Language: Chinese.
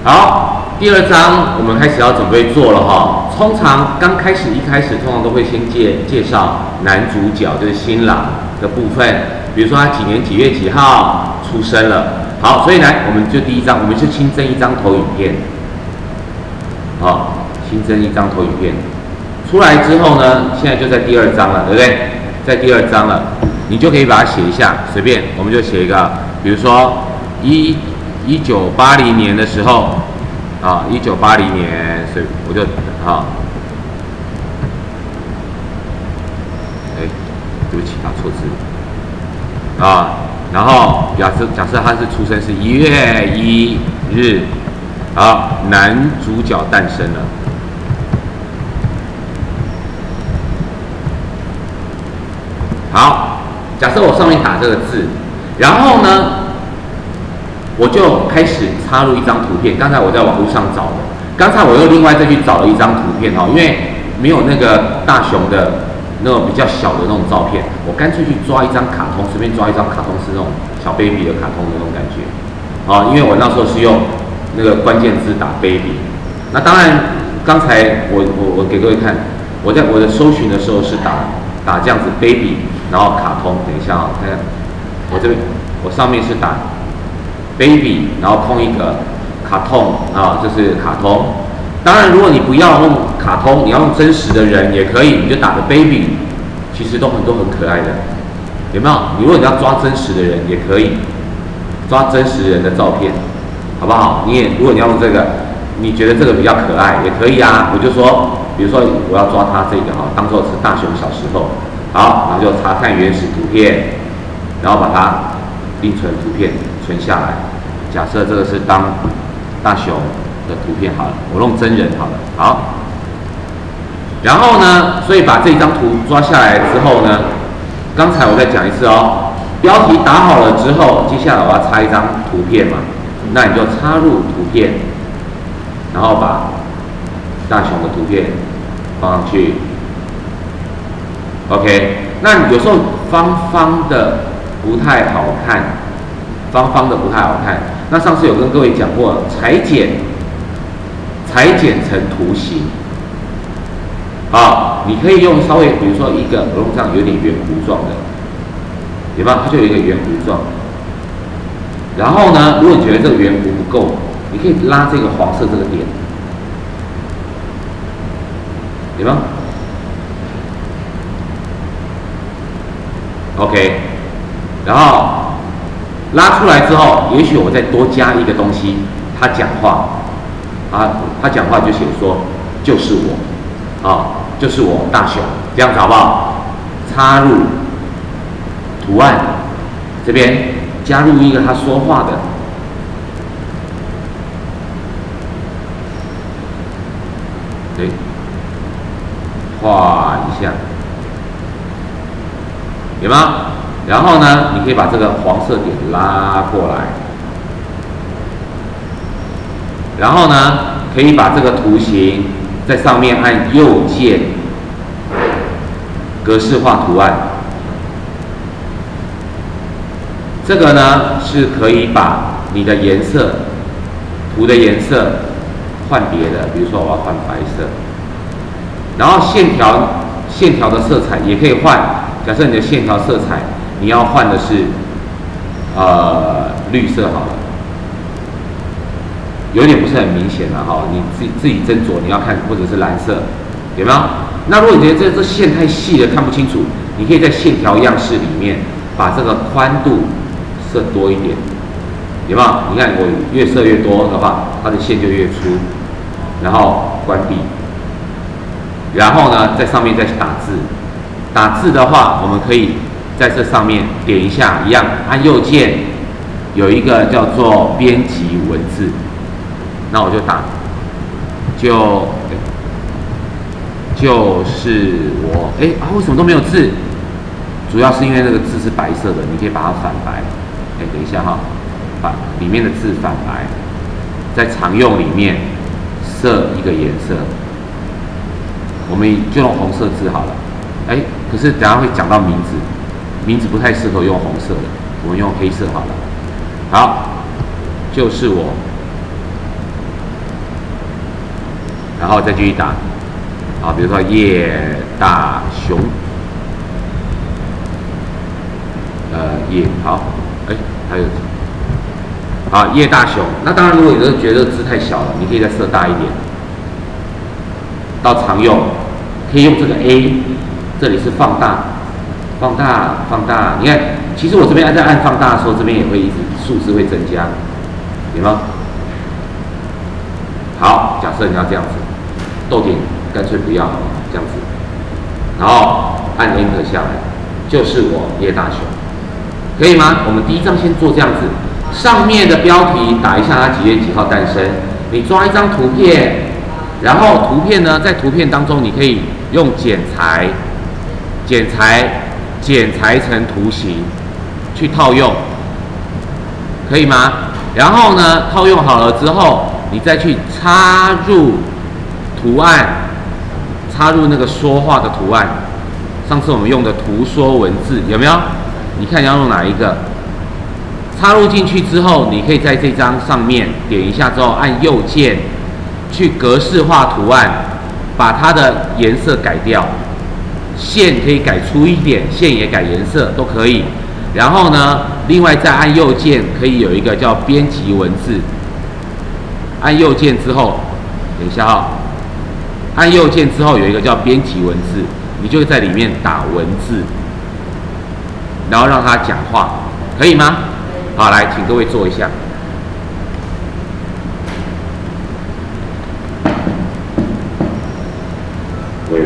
好，第二章我们开始要准备做了哈。通常一开始通常都会先介绍男主角，就是新郎的部分，比如说他几年几月几号出生了。好，所以来我们就第一章，我们就新增一张投影片。好，新增一张投影片出来之后呢，现在就在第二章了，对不对？在第二章了，你就可以把它写一下，随便，我们就写一个，比如说1980年的时候，啊，1980年，所以我就对不起，打错字啊。然后假设他是出生是1月1日，好，男主角诞生了。好，假设我上面打这个字，然后呢，我就开始插入一张图片。刚才我在网络上找的，刚才我又另外再去找了一张图片哈，因为没有那个大熊的那种比较小的那种照片，我干脆去抓一张卡通，随便抓一张卡通是那种小 baby 的卡通的那种感觉，因为我那时候是用那个关键字打 baby。那当然，刚才我给各位看，我在我的搜寻的时候是打这样子 baby， 然后卡通。等一下啊，看看我这边，我上面是打 baby， 然后空一个卡通啊，这是卡通。当然，如果你不要用卡通，你要用真实的人也可以，你就打个 baby， 其实都很可爱的，有没有？如果你要抓真实的人也可以，抓真实人的照片，好不好？如果你要用这个，你觉得这个比较可爱也可以啊。我就说，比如说我要抓他这个哈，当做是大熊小时候，好，然后就查看原始图片，然后把它另存图片存下来。假设这个是当大熊的图片好了，我用真人好了，好。然后呢，所以把这张图抓下来之后呢，刚才我再讲一次哦，标题打好了之后，接下来我要插一张图片嘛，那你就插入图片，然后把大熊的图片放上去。OK， 那有时候方方的不太好看，那上次有跟各位讲过，裁剪成图形啊，你可以用稍微，比如说一个我用这样有点圆弧状的，有没有？它就有一个圆弧状。然后呢，如果你觉得这个圆弧不够，你可以拉这个黄色这个点，有没有 ？OK， 然后拉出来之后，也许我再多加一个东西，他讲话。他讲话就写说就是我就是我大熊，这样子好不好？插入图案这边加入一个他说话的，画一下，有吗？然后呢，你可以把这个黄色点拉过来。然后呢，可以把这个图形在上面按右键格式化图案。这个呢是可以把你的颜色、图的颜色换别的，比如说我要换白色。然后线条的色彩也可以换。假设你的线条色彩你要换的是绿色好了。有点不是很明显了哈，你自己斟酌，你要看或者是蓝色，有没有？那如果你觉得这线太细了看不清楚，你可以在线条样式里面把这个宽度设多一点，有没有？你看我越设越多的话，它的线就越粗，然后关闭，然后呢在上面再打字。打字的话，我们可以在这上面点一下，一样按右键，有一个叫做编辑文字。那我就打，就是我，为什么都没有字？主要是因为那个字是白色的，你可以把它反白。等一下哈，把里面的字反白，在常用里面设一个颜色，我们就用红色字好了。可是等一下会讲到名字，名字不太适合用红色的，我们用黑色好了。好，就是我。然后再继续打。好，比如说叶大雄，好，还有，好，叶大雄。那当然，如果你觉得字太小了，你可以再设大一点。到常用，可以用这个 A， 这里是放大，放大，放大。你看，其实我这边在按放大的时候，这边也会一直数字会增加，有吗？好，假设你要这样子，逗点干脆不要，这样子，然后按 Enter 下来，就是我叶大雄，可以吗？我们第一张先做这样子，上面的标题打一下它几月几号诞生，你抓一张图片。然后图片呢，在图片当中，你可以用剪裁成图形去套用，可以吗？然后呢，套用好了之后，你再去插入图案，插入那个说话的图案。上次我们用的图说文字有没有？你看你要用哪一个？插入进去之后，你可以在这张上面点一下之后，按右键。去格式化图案，把它的颜色改掉，线可以改粗一点，线也改颜色都可以。然后呢，另外再按右键，可以有一个叫编辑文字。按右键之后，等一下啊，按右键之后有一个叫编辑文字，你就在里面打文字，然后让它讲话，可以吗？好，来，请各位做一下。喂，